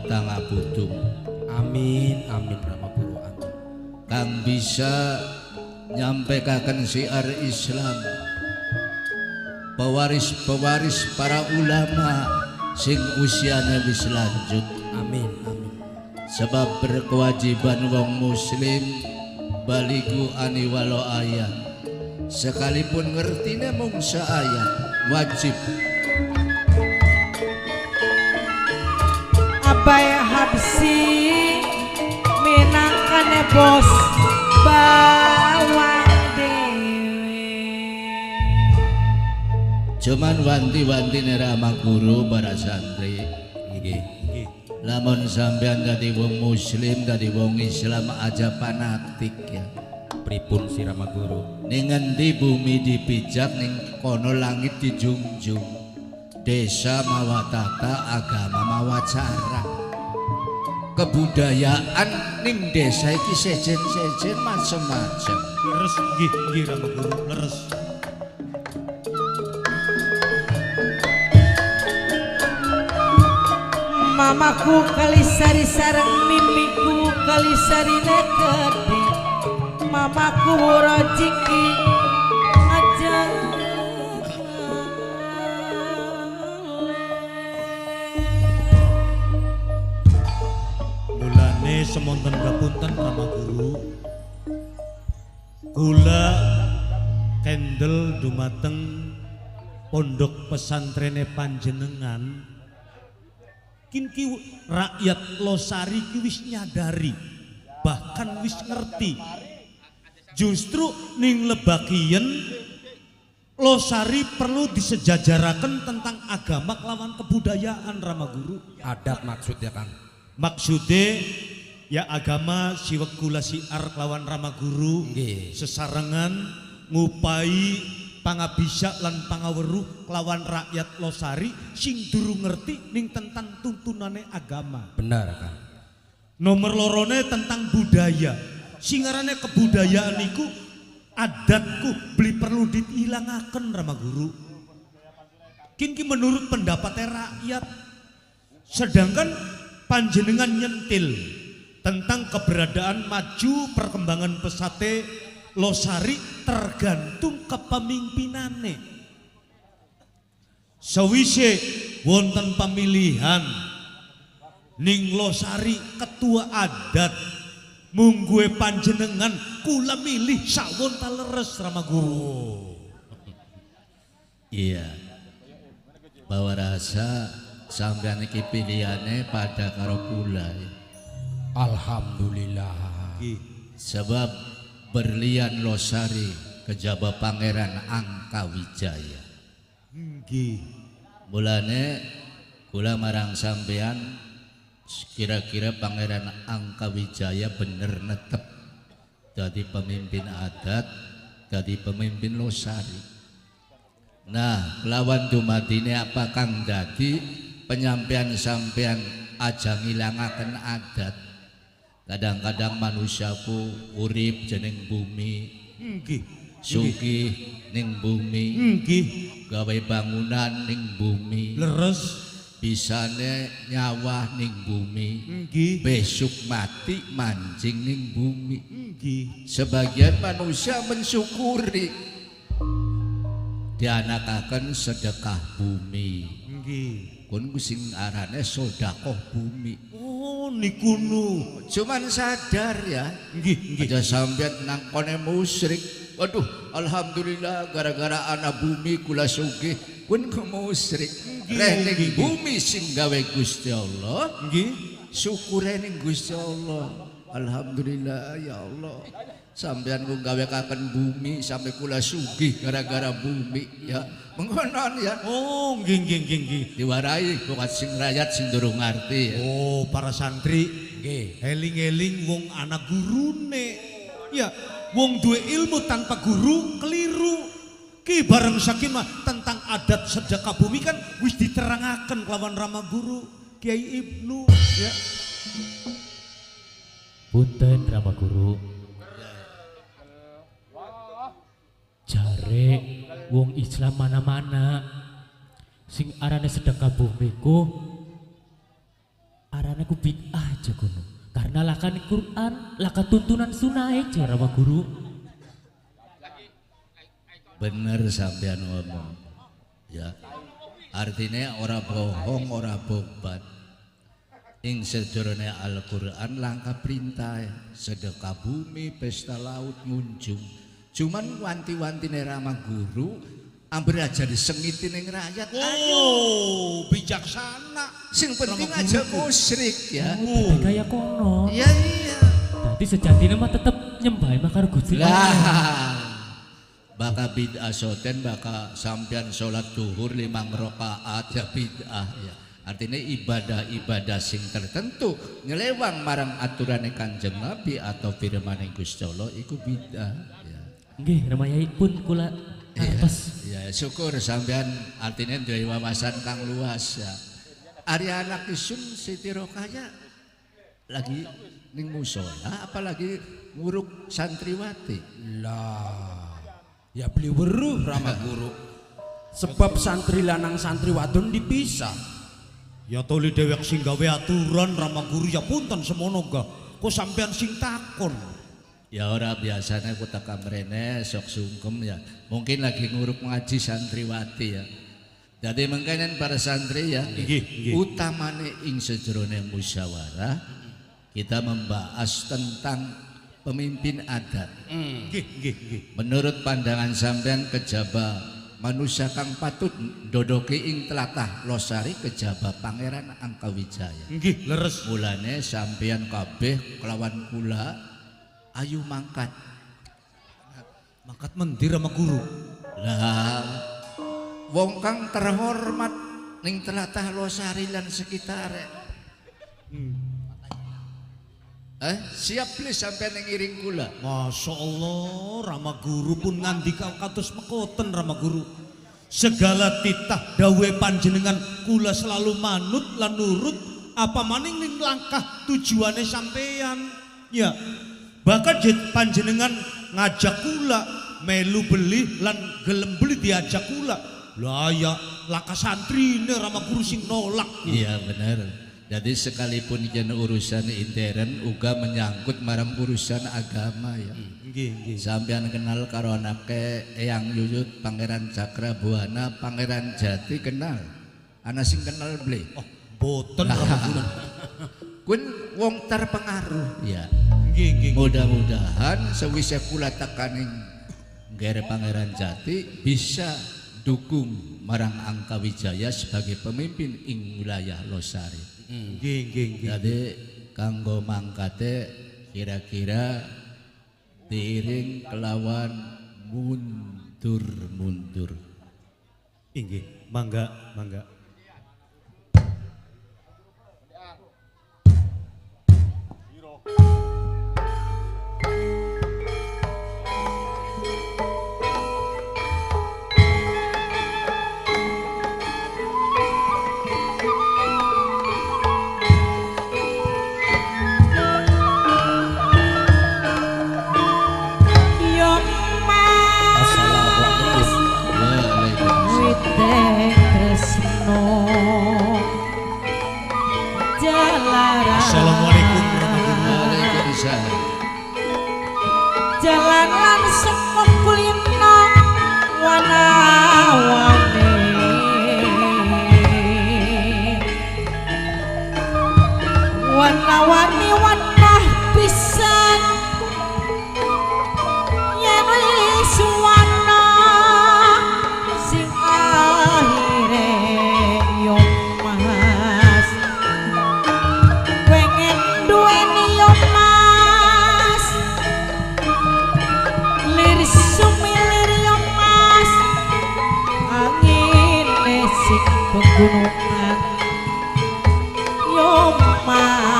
batang abudung. Amin amin Rama Guru amin. Kang bisa nyampaikan syiar Islam, pewaris-pewaris para ulama sing usianya wis lanjut. Amin amin. Sebab berkewajiban wong muslim baligu ani walau ayat, sekalipun ngertine mung seayat wajib. Abai Habsi minangkane bos bawang dewe. Cuman wanti-wanti Rama Guru para santri nggih. Lamun sampean dadi wong muslim, dadi wong Islam aja fanatik ya. Pripun si Rama Guru? Ning ngendi bumi dipijak, ning kono langit dijunjung. Desa mawa tata, agama mawa cara. Kebudayaan ning desa iki sejen-sejen macem-macem. Leres nggih Rama Guru, leres. Mamaku kalisari sareng mimiku kalisarine gede. Mamaku rojiki aja. Mulane semonten kapunten Rama Guru. Kula kendel dumateng pondok pesantrene panjenengan. Kinki rakyat Losari ki wis nyadari, bahkan wis ngerti. Justru ning Lebakien Losari perlu disejajarakan tentang agama kelawan kebudayaan Rama Guru. Adat maksudnya kan. Maksudnya ya agama siwek kula siar kelawan Rama Guru Nggih. sesarengan ngupai pangabisa lan pangaweruh kelawan rakyat Losari sing durung ngerti ning tentang tuntunane agama. Benar kan. Nomor lorone tentang budaya. Singarane kebudayaan iku adatku beli perlu dihilangaken Rama Guru. Kinki menurut pendapat rakyat. Sedangkan panjenengan nyentil tentang keberadaan maju perkembangan pesate Losari tergantung kepemimpinane. Sewise wonten pemilihan ning Losari ketua adat mungguhe panjenengan kula milih sawon taleres Rama Guru. Iya, bawa rasa sampean iki pilihane pada karo kula ya. Alhamdulillah. Sebab berlian Losari kejaba Pangeran Angkawijaya. Nggih. Mulane kula marang sampean kira-kira Pangeran Angkawijaya bener netep jadi pemimpin adat, jadi pemimpin Losari. Nah, lawan dumatine apa kang dadi penyampaian sampean aja ngilangaken adat. Kadang-kadang manusiaku urip jeneng bumi, Nggih. sugih ning bumi, Nggih. gawe bangunan ning bumi, Leres. bisane nyawa ning bumi, Nggih. besok mati mancing ning bumi. Nggih. Sebagian manusia mensyukuri dianakaken sedekah bumi. Nggih. Kun sing arane sedekah bumi. Oh niku nu. Cuman sadar ya, Nggih, nggih. aja sampean nang kone musyrik. Waduh, alhamdulillah gara-gara anak bumi kula sugih, kun ku musyrik. Reh ning bumi sing gawe Gusti Allah, Nggih. syukure ning Gusti Allah. Alhamdulillah ya Allah. Sampean ku gawe kaken bumi sampai kula sugih gara-gara bumi ya. Mengkonon ya. Oh, nggih nggih nggih nggih. Diwarai bukan sing rakyat sing durung ngerti ya. Oh, para santri Nggih. eling-eling wong anak gurune. Ya, wong duwe ilmu tanpa guru keliru. Ki bareng sakimah tentang adat sedekah bumi kan wis diterangaken kelawan Rama Guru Kiai Ibnu ya. Punten Rama Guru. Jare wong Islam mana-mana sing arane sedekah bumiku arane karena aku bid'ah aja kono. Karena lakan Quran, lakan tuntunan sunnah aja Rama Guru. Bener sampean ngomong. Ya. Artinya ora bohong, ora bobat. Ing sedurunge Al-Qur'an langkah perintah sedekah bumi, pesta laut, ngunjung. Cuman wanti-wantine Rama Guru ambil aja disengitin ning rakyat. Oh, bijaksana. Sing penting Rama aja Guru. musyrik ya. Tapi kayak kono. Iya iya. Jadi sejatinya mah tetep nyembah makar Gusti Allah. Lah. Baka bid'ah soten baka sampean sholat duhur 5 rakaat ya bid'ah ya. Artinya ibadah-ibadah sing tertentu nyelewang marang aturane Kanjeng Nabi atau firmane Gusti Allah iku bid'ah ya. Nggih, Ramayai pun kula atas. Ya syukur sampean artinya duwe wawasan kang luas ya. Ari anak isun Siti Rokaya lagi ning mushola apalagi nguruk santriwati. Lah, ya beli weruh Rama Guru. Sebab santri lanang santri wadon dipisah. Ya toli dewek sing gawe aturan Rama Guru ya punten semono ga. Kok sampean sing takon. Ya ora biasanya aku teka mrene sok sungkem ya. Mungkin lagi nguruk ngaji santriwati ya. Jadi mengkenen para santri ya. Nggih. Utamane ing sejerone musyawarah kita membahas tentang pemimpin adat. Nggih. Menurut pandangan sampean kejaba manusia kang patut dodoke ing tlatah Losari kejaba Pangeran Angkawijaya. Nggih, leres. Mulane sampean kabeh kelawan kula ayu mangkat. Mangkat mendi Rama Guru. Lah wong kang terhormat ning tlatah Losari lan sekitare. Siap please sampean ning iring kula. Masya Allah, Rama Guru pun ngandika kados mekoten Rama Guru. Segala titah dawe panjenengan kula selalu manut lan nurut apa maning ning langkah tujuane sampean. Ya, bahkan panjenengan ngajak kula melu beli lan gelem beli diajak kula. Lah ya langkah santrine Rama Guru sing nolak. Iya bener. Jadi sekalipun yen urusan intern uga menyangkut marang urusan agama ya. Nggih. Sampean kenal karo anake Eyang Yuyut Pangeran Cakrabuana Pangeran Jati kenal. Ana sing kenal ble. Oh, boten Rama Guru. Kun wong terpengaruh ya. Nggih. Mudah-mudahan sewise kula tekaning ngere Pangeran Jati bisa dukung marang Angkawijaya sebagai pemimpin ing wilayah Losari. Nggih. Jadi kanggo mangkate kira-kira diiring kelawan mundur. Nggih, mangga. Yo mas Wideng tresno Jalaran Assalamualaikum warahmatullahi Waalaikumsalam. Jalan lan semuk kulino wana-wane Wana-wani wanah pisan Yen wis wana sing akhire yo mas pengen duweni yo mas liris sumilir yo mas angin sing pegunungan yo mas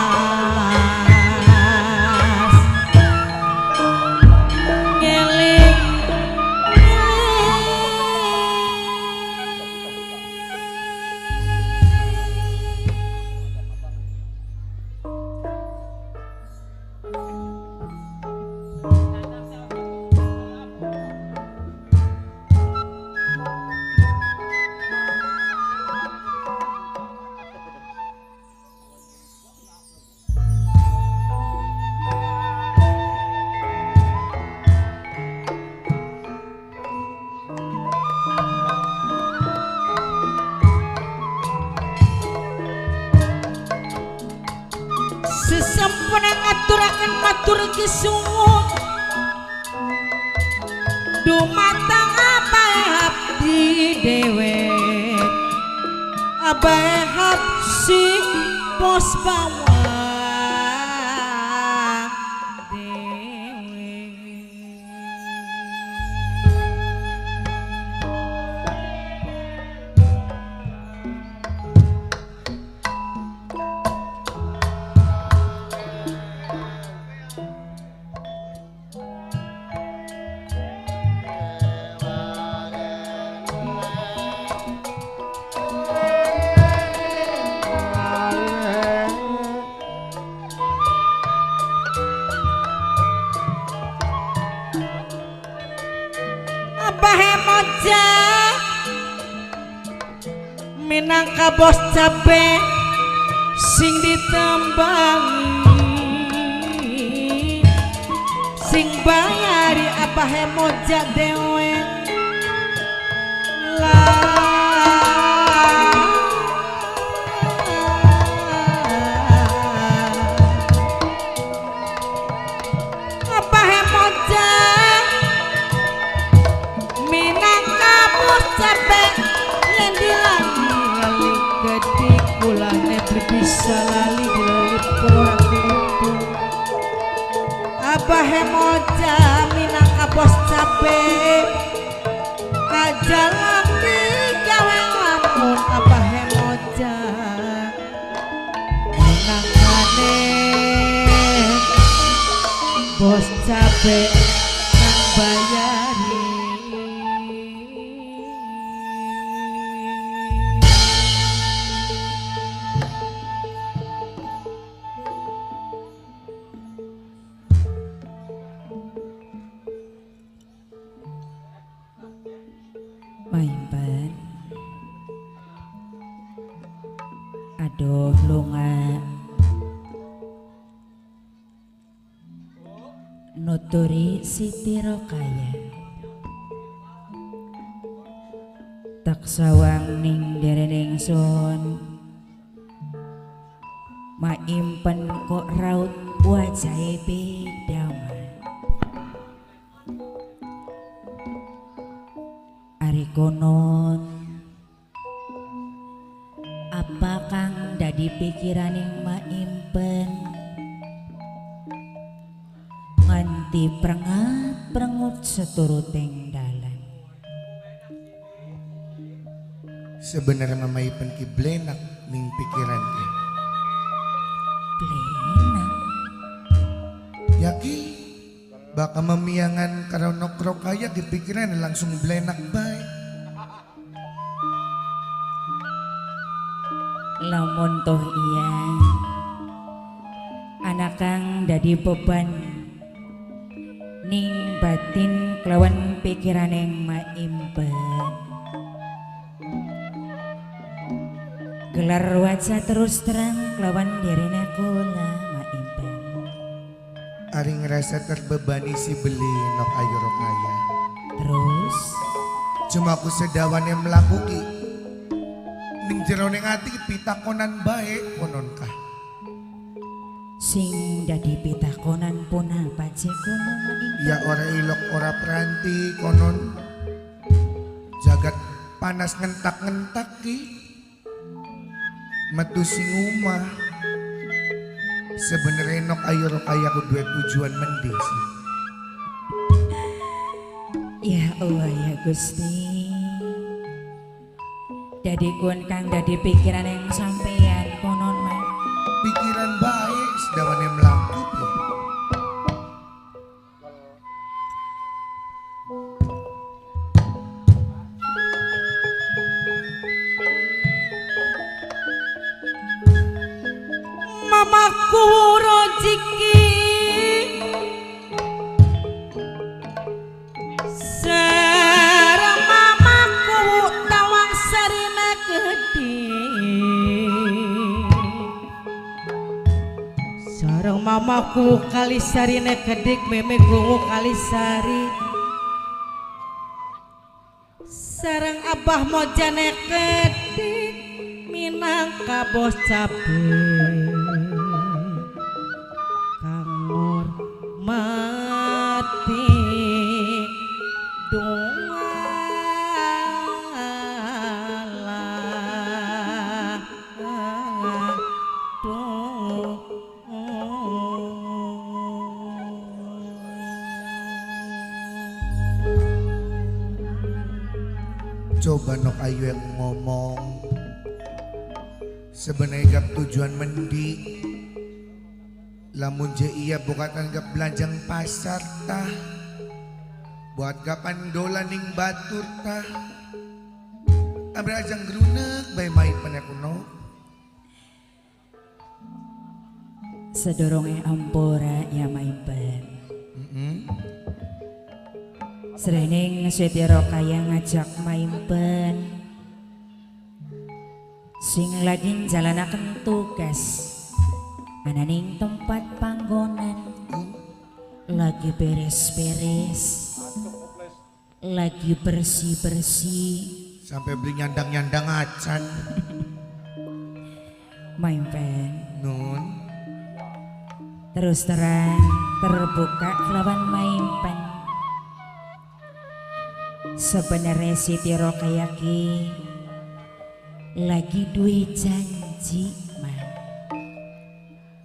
Sesampun ngaturaken matur kisungut dumateng abahe abdi dewek abahe habsi pos bawang dewek. Abahe moja minangka bos cabe sing ditembangi sing bayari abahe moja dewe abahe moja minangka bos cabe yen dilali gede kulane bisa lali dilip ora kelipun abahe moja minangka bos cabe aja lagi gawe lamun abahe moja minangkane bos cabe kang bayari. Maimpan aduh lunga nuturi Siti Rokaya tak sawang ning derening sun maimpen kok raut wajahe bedaman ari konon apa kang dadi pikiraning maimpen nganti prengat-prengut seturuting dalan. Sebenarnya mamaipun ki blenak ning pikiran ki. Blenak Yaki baka memiangan karonok Rokaya di pikiran langsung blenak baik. lamun toh iya anak kang dadi beban ning batin kelawan pikiran yang maimpen gelar wajah terus terang kelawan dirina kula maimpen Ari ngerasa terbebani si beli nok ayu Rokaya. terus Cuma aku sedawan yang melakuki ning jero ning ati pitakonan bae konon kah. sing dadi pitakonan pun apa cek kuno maimpen Ya ora ilok ora peranti konon jagat panas ngentak-ngentak ki metu sing umah sebenarnya nok ayu Rokaya ku duwe tujuan mendhe sih. ya Allah ya Gusti dadi kun kang dadi pikiran yang sampeyan konon mah Pikiran baik sedawan yang melakuki. mamaku rojiki sareng mamaku tawang sarina gede sareng mamaku kali sarina gede meme gungu kali sari sareng abah mojane gede minangka bos cabe Coba nok ayu yang ngomong. Sebenarnya gap tujuan mendi. Lamun je iya bukan gap belanjang pasar tah. Buat gapan dola ning batur tah. Abra ajang gerunek bay mai panekuno. Sedorongnya ampura ya maimpen. Serening Setiro kaya ngajak maimpen sing lagi jalanaken tugas ananing tempat panggonan lagi beres-beres lagi bersih-bersih Sampai beli nyandang-nyandang acan. maimpen Nun. terus terang terbuka kelawan maimpen. Sebenarnya Siti Rokayaki lagi duwe janji man.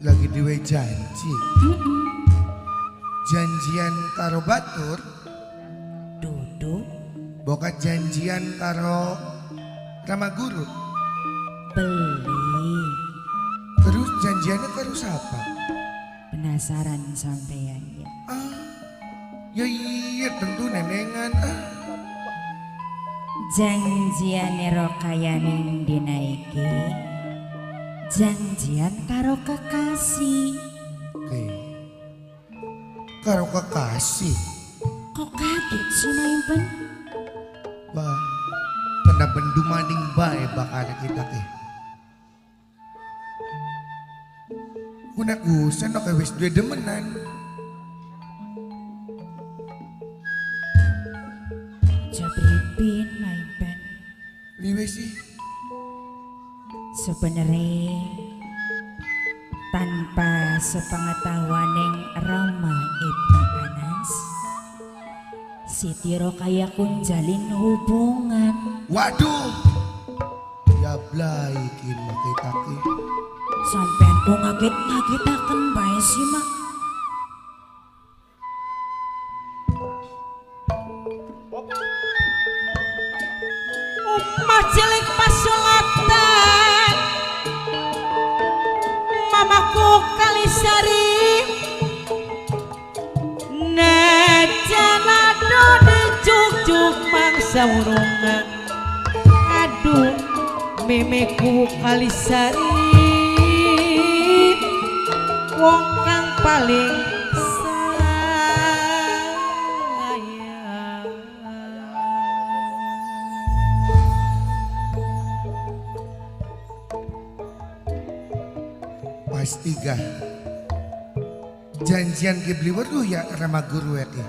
Lagi diwe janji. Janjian karo batur. Duduk Bokat janjian karo Rama Guru. beli. Terus janjiannya karo siapa? Penasaran sampean ya. Ya iya tentu nenengan. Janjian Rokayaning dinaiki janjian karo kekasih. Oke. Karo kekasih. Kok kaget sih maimpen? Wah, kena bendu maning bae bakal kita ke. Kunak usan no wis duwe demenan. Jabripin maimpen. Liwe sih. Sebenarnya tanpa sepengetahuaning Rama Ibnu Anas, Siti Rokaya kun jalin hubungan. Waduh. Ya blay kin kita ke. Sampean kok ngaget-ngagetaken bae sih mak. Umah cilik pasulatan mamaku Kalisari najana do dijuk-juk mangsa urungan. Aduh memeku Kalisari wong kang paling Pastiga. Janjian ke beli waduh ya Rama Guru ya ke.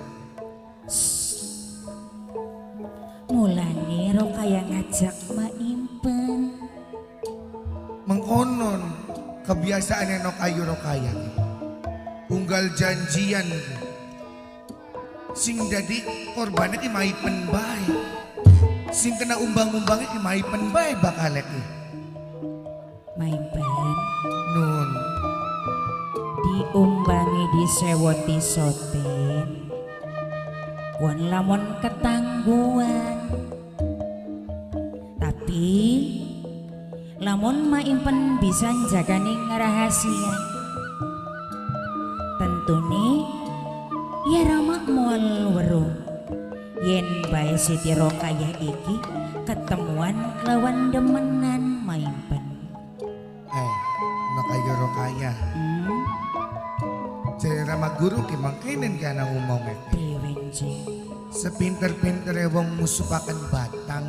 Mulane Rokaya ngajak maimpen. Mengkonon kebiasaan nok ayu Rokaya ke. Unggal janjian ke. Sing dadi korbannya ki maipen bae. Sing kena umbang-umbangnya ki maipen bae bakal ke. Maimpen Nun. diumbangi disewoti soten wan lamun ketangguhan tapi lamun maimpen bisa jaganing rahasia tentune ya Rama moal weruh yen bae Siti Rokaya iki ketemuan kelawan demenan maimpen. Nok ayu Rokaya. Jadi Rama Guru ki mangkenen ka nang umongnya. Dewenje. Sepinter-pintere wong musupaken batang.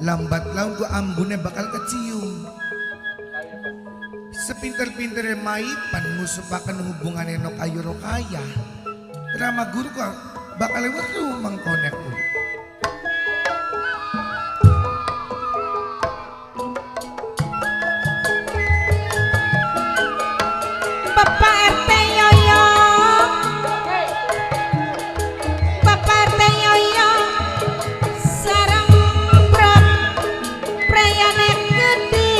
Lambat laun ku ambune bakal kecium. Sepinter-pintere maipan musupaken hubungane nok ayu Rokaya. Rama Guru ku bakal weruh mangkonek ku. Bapak RT Yoyo, Bapak RT Yoyo, sareng brot prayane gede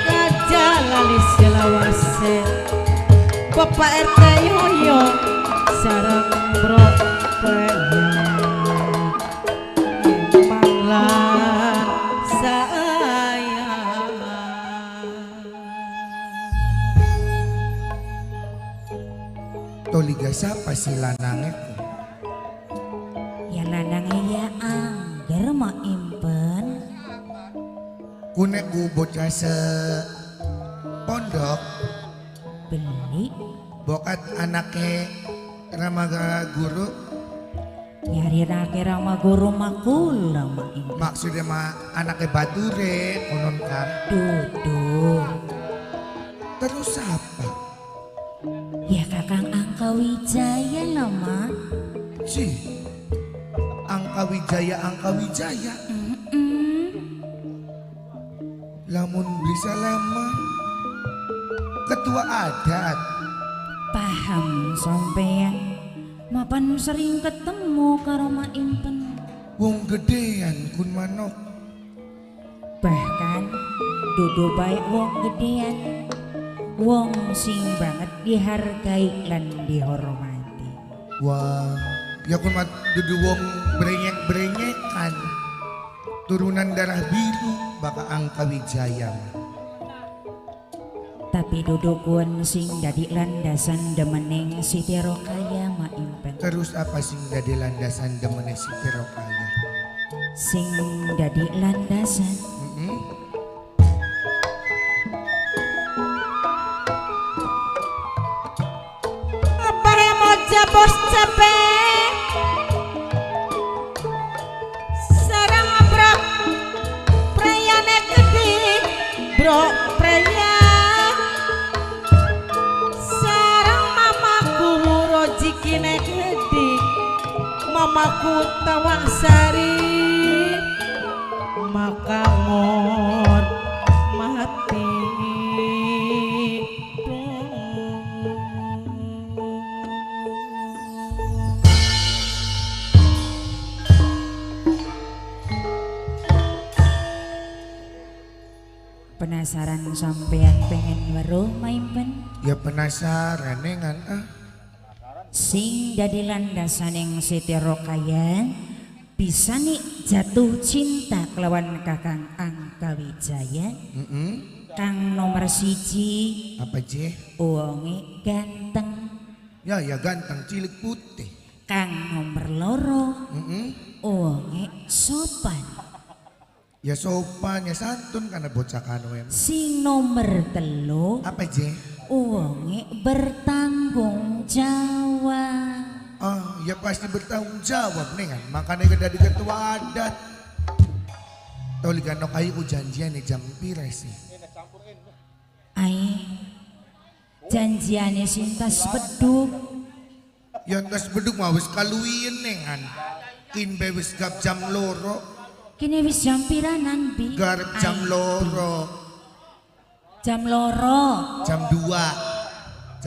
gajah lali selawase. Bapak RT Yoyo, sareng brot prayane malah. Toliga siapa si lanangnya? Ya lanangnya ya angger maimpen. Kunek ku bocah se pondok Beli bokat anaknya Ramaga Guru. nyari kira ma guru makula maimpen. Maksudnya mah anaknya Bature konon kan. Duduk. Terus apa? Ya kakang Angka Wijaya lah mak. Si Angka Wijaya. Lamun bisa lama ketua adat. Paham sampean. Mapan sering ketemu karo maimpen. Wong gedean kun manok. Bahkan dudu baik wong gedean. Wong sing banget dihargai lan dihormati. Wah, ya kun mat dudu wong brenyek-brenyekan. Turunan darah biru baka Angka Wijaya. Tapi dudukun sing dadi landasan demeneng Siti Rokaya maimpen. Terus apa sing dadi landasan demene Siti Rokaya? Sing dadi landasan Apa moja bos cepet sarang abrak prayane gede bro praya sarang mamaku rojikine gede mamaku tawang sari maka ngon mati. penasaran sampean pengen weruh maimpen. Ya penasaran nengan Sing dadi landasan yang Siti Rokaya bisa nih jatuh cinta kelawan kakang Angka Wijaya. Kang nomor siji Apa je? wonge ganteng. Ya ganteng cilik putih. Kang nomor loro wonge sopan. Ya sopan ya santun karena bocah kanu em. Sing nomor telu Apa je? wonge bertanggung jawab. Ya pasti bertanggung jawab nengan. Makanya kada di ketua adat. Toli ganok ayo ku janjian jam pira sih? Ai janjiane sintas beduk. Yang tas beduk mah wis kaluwian nengan. Kin wis gap jam loro. Kini wis jam piranan bi? Garep jam Ai, loro. Jam loro. Jam 2.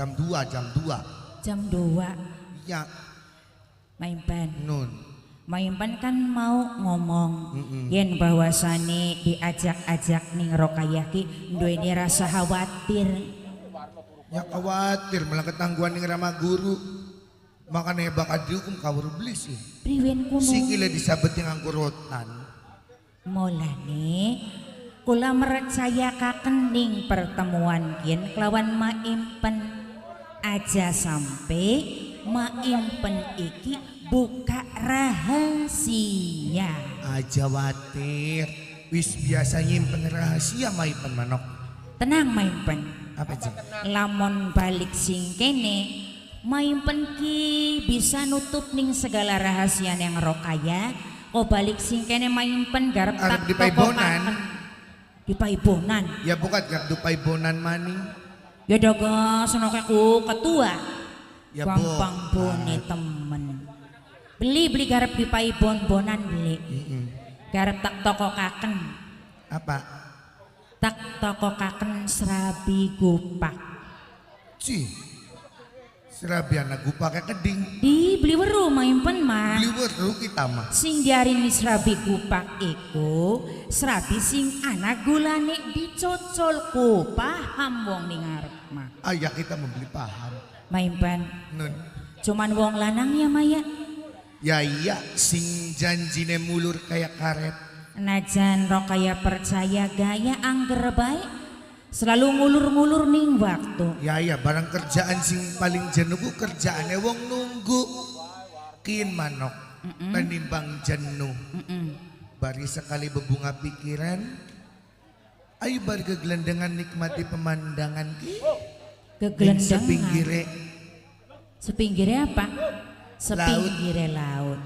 Jam 2. Ya Maimpen. nun. Maimpen kan mau ngomong yen bahwasane diajak-ajak ning Rokayah ki duweni rasa khawatir. Ya khawatir malah ketangguhan ning Rama Guru. Makanya bakal dihukum kawur beli sih. Priwen kuno. Sikile disabet yang anggur rotan. Mulane kula mercayakaken ning pertemuan kian kelawan Maimpen aja sampai Maimpen iki buka rahasia. Aja watir. Wis biasa nyimpen rahasia Maimpen manok. Tenang Maimpen. Apa sih? Lamun balik sing kene Maimpen ki bisa nutup ning segala rahasia yang Rokaya. Kau balik sing kene Maimpen garap Arep tak dipaibonan. Dipaibonan. Ya bukan gak dupai bonan maning. Ya daga senoke ku ketua. Ya Gampang bone temen. Beli garap dipaibon-bonan beli. Garap tak tokokaken. Apa? Tak tokokaken serabi gupak. Cih. Serabian aku pakai keding. Di beli weru Maimpen mah. Beli weru kita mah. Sing diarini serabi gupak iku serabi sing anak gulane dicocol paham wong ning ngarep mah. Ayah kita membeli paham. Maimpen Nun. cuman wong lanang ya Maya. Ya iya sing janjine mulur kayak karet. Najan Rokaya percaya gaya angger baik Selalu ngulur-ngulur ning waktu. Ya barang kerjaan sing paling jenuh ku kerjaane wong nunggu. Kin manok penimbang jenuh. Bari sekali bebunga pikiran. Ayo bari kegelendengan nikmati pemandangan ki. Kegelendengan. Sepinggire Sepinggire apa? Sepinggire laut.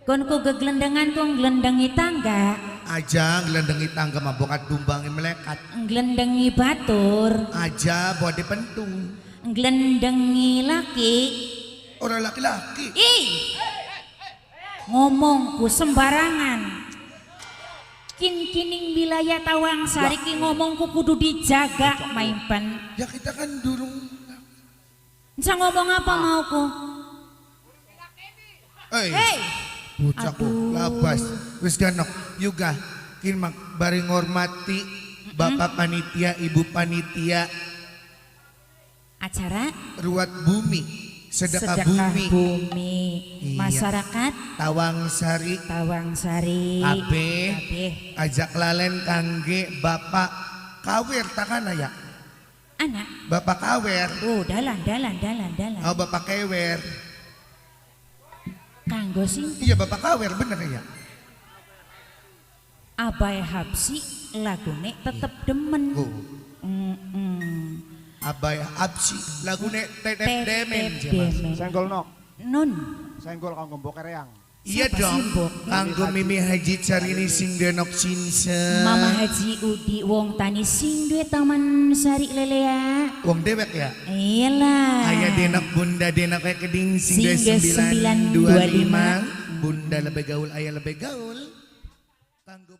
Kon ku gegelendengan ku nggelendengi tangga, aja ngelendengi tangga mabokat dumbangi melekat. nggelendengi batur, Aja buat dipentung. nggelendengi laki. Orang laki-laki. Ih, ngomongku sembarangan. Kining wilayah Tawang Sari ki ngomongku kudu dijaga, maimpen. Ya kita kan durung. Bisa ngomong apa mauku? Hei, Bocahku labas. Wis ganok juga kin mak bari ngormati Bapak panitia, Ibu panitia acara ruat bumi, sedekah bumi. Iya. Masyarakat Tawang Sari Tawang Sari. Abe Abe. ajak lalen kangge Bapak kawer takana ya. Anak. Bapak kawer. Oh, dalan. Oh Bapak kewer. Kanggo sing Iya Bapak kawer bener ya. Abai Habsi lagune tetep demen. Oh. Abay absi lagune tetep demen. Demen. Senggol nok, Nun. senggol kanggo mbok reang. Iya Siapa dong. sih, Mbok? Kanggo Mimi Haji Carini sing denok sinse. Mama Haji Udi wong tani sing duwe taman Sari lelea. Wong dewek ya. Iyalah. Ayah denok bunda denok kayak keding sing Sing dua 925. 925. Bunda lebih gaul ayah lebih gaul. Kanggo